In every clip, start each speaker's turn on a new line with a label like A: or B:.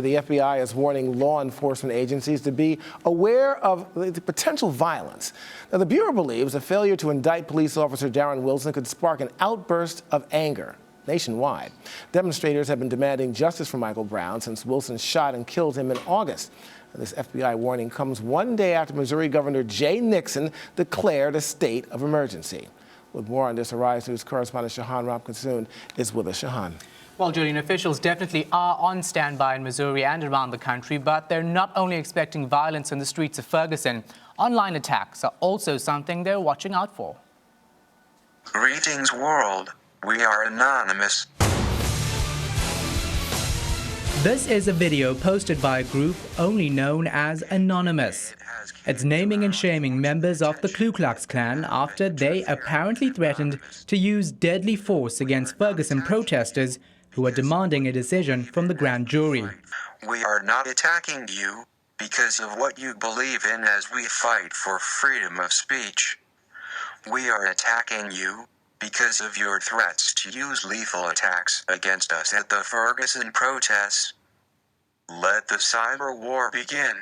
A: The FBI is warning law enforcement agencies to be aware of the potential violence. Now, the Bureau believes a failure to indict police officer Darren Wilson could spark an outburst of anger nationwide. Demonstrators have been demanding justice for Michael Brown since Wilson shot and killed him in August. This FBI warning comes one day after Missouri Governor Jay Nixon declared a state of emergency. With more on this, Arise News correspondent Shahan Ramkissoon is with us. Shahan.
B: Well, Julian, officials definitely are on standby in Missouri and around the country, but they're not only expecting violence in the streets of Ferguson. Online attacks are also something they're watching out for.
C: Greetings, world. We are anonymous.
B: This is a video posted by a group only known as Anonymous. It's naming and shaming members of the Ku Klux Klan after they apparently threatened to use deadly force against Ferguson protesters who are demanding a decision from the grand jury.
C: We are not attacking you because of what you believe in as we fight for freedom of speech. We are attacking you because of your threats to use lethal attacks against us at the Ferguson protests. Let the cyber war begin.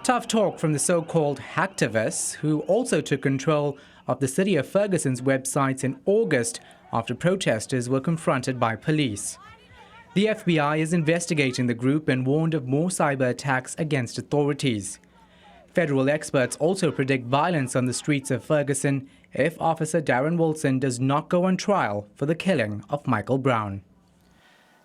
B: Tough talk from the so-called hacktivists who also took control of the city of Ferguson's websites in August after protesters were confronted by police. The FBI is investigating the group and warned of more cyber attacks against authorities. Federal experts also predict violence on the streets of Ferguson if Officer Darren Wilson does not go on trial for the killing of Michael Brown.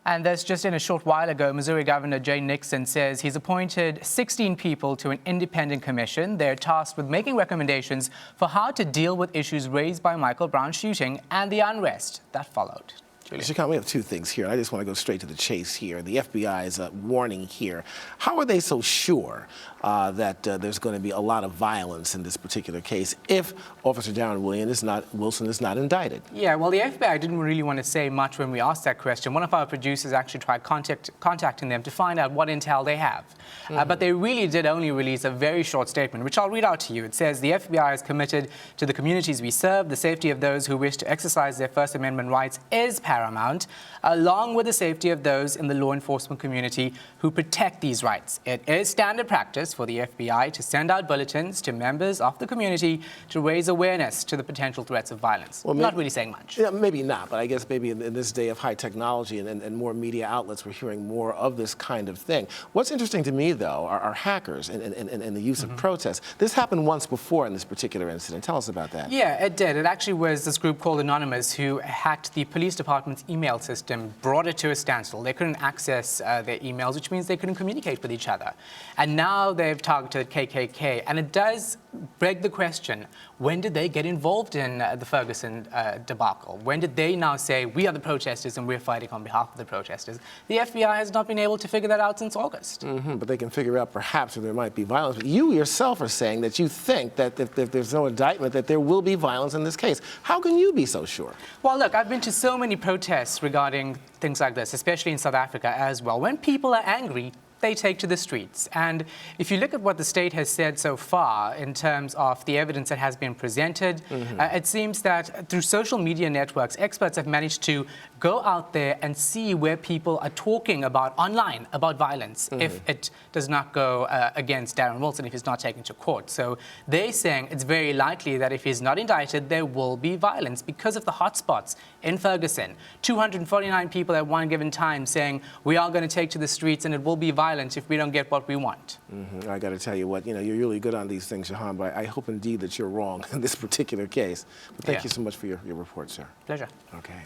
B: And that's just in a short while ago, Missouri Governor Jay Nixon says he's appointed 16 people to an independent commission. They're tasked with making recommendations for how to deal with issues raised by Michael Brown's shooting and the unrest that followed.
A: Shahan, we have two things here, and I just want to go straight to the chase here. The FBI is warning here. How are they so sure that there's going to be a lot of violence in this particular case if Officer Darren Wilson is not indicted?
B: Yeah, well, the FBI didn't really want to say much when we asked that question. One of our producers actually tried contacting them to find out what intel they have. But they really did only release a very short statement, which I'll read out to you. It says, the FBI is committed to the communities we serve. The safety of those who wish to exercise their First Amendment rights is paramount, along with the safety of those in the law enforcement community who protect these rights. It is standard practice for the FBI to send out bulletins to members of the community to raise awareness to the potential threats of violence. Well, not really saying much.
A: Yeah, maybe not, but I guess maybe in this day of high technology and more media outlets, we're hearing more of this kind of thing. What's interesting to me, though, are hackers and the use of protests. This happened once before in this particular incident. Tell us about that.
B: Yeah, it did. It actually was this group called Anonymous who hacked the police department's email system, brought it to a standstill. They couldn't access their emails, which means they couldn't communicate with each other. And now they've targeted KKK. And it does beg the question, when did they get involved in the Ferguson debacle? When did they now say, we are the protesters and we're fighting on behalf of the protesters? The FBI has not been able to figure that out since August.
A: But they can figure out perhaps if there might be violence. But you yourself are saying that you think that if there's no indictment, that there will be violence in this case. How can you be so sure?
B: Well, look, I've been to so many protests regarding things like this, especially in South Africa as well. When people are angry, they take to the streets. And if you look at what the state has said so far in terms of the evidence that has been presented, it seems that through social media networks, experts have managed to go out there and see where people are talking about online about violence if it does not go against Darren Wilson, if he's not taken to court. So they're saying it's very likely that if he's not indicted, there will be violence because of the hotspots in Ferguson. 249 people at one given time saying, we are going to take to the streets and it will be violence if we don't get what we want.
A: I got to tell you what, you're really good on these things, Shahan, but I hope indeed that you're wrong in this particular case. But thank you so much for your report, sir.
B: Pleasure.
A: Okay.